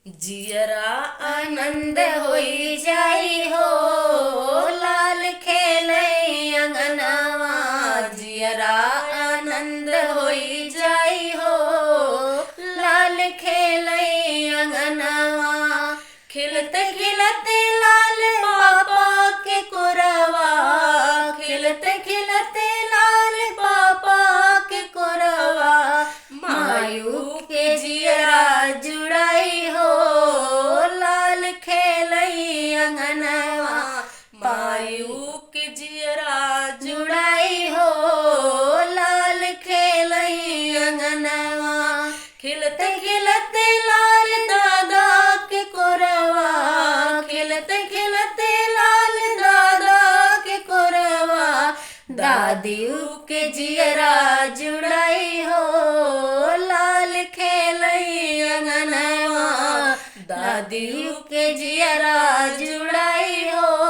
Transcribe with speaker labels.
Speaker 1: जियरा आनंद होई जाई हो, लाल खेले अंगनवा। जियरा आनंद होई जाई हो, लाल खेले अंगनवा। खिलते खिलते लाल पापा के कोरवा, खिलते खिलते लाल पापा के कोरवा। मायू के जियरा जुड़ाई हो, लाल खेलई अंगनवा। मायू के जियरा जुड़ाई हो, लाल खेलई अंगनवा। खिलते खिलते लाल दादा के कोरवा, खिलते खिलते लाल दादा के कोरवा। दादियों के जियरा जुड़ाई हो, लाल खेलई अंगनवा। दादियों के जियरा जुड़ाई हो,